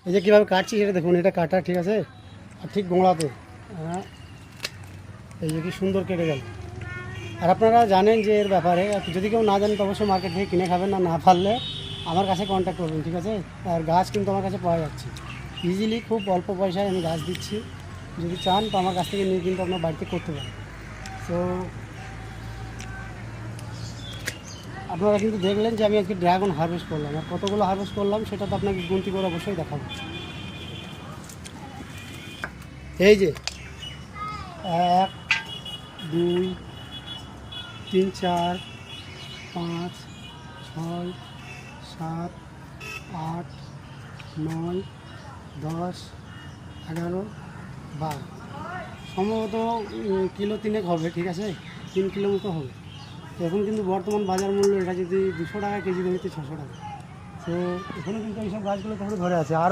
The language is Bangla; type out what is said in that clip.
এই যে কীভাবে কাটছি সেটা দেখুন, এটা কাটা ঠিক আছে, আর ঠিক গোড়াতে এই যে কি সুন্দর কেটে গেল। আর আপনারা জানেন যে এর ব্যাপারে, যদি কেউ না জানেন তো অবশ্যই মার্কেট থেকে কিনে খাবেন, না পারলে আমার কাছে কন্ট্যাক্ট করবেন, ঠিক আছে। আর গাছ কিন্তু আমার কাছে পাওয়া যাচ্ছে ইজিলি, খুব অল্প পয়সায় আমি গাছ দিচ্ছি। যদি চান তো আমার কাছ থেকে নিয়ে কিন্তু আপনার বাড়িতে করতে পারেন। তো আপনারা কিন্তু দেখলেন যে আমি আজকে ড্রাগন হারভেস্ট করলাম, আর কতগুলো হারভেস্ট করলাম সেটা তো আপনাকে গুনতি করে অবশ্যই দেখাবো। এই যে 1 2 3 4 5 6 7 8 9 10 11 12 সম্ভবত কিলো 3 হবে, ঠিক আছে, 3 কিলো মতো হবে। তো এখন কিন্তু বর্তমান বাজার মূল্য এটা যদি 200 টাকা কেজি ধরেছে 600 টাকা। তো এখানে কিন্তু এইসব গাছগুলো তাহলে ধরে আছে। আর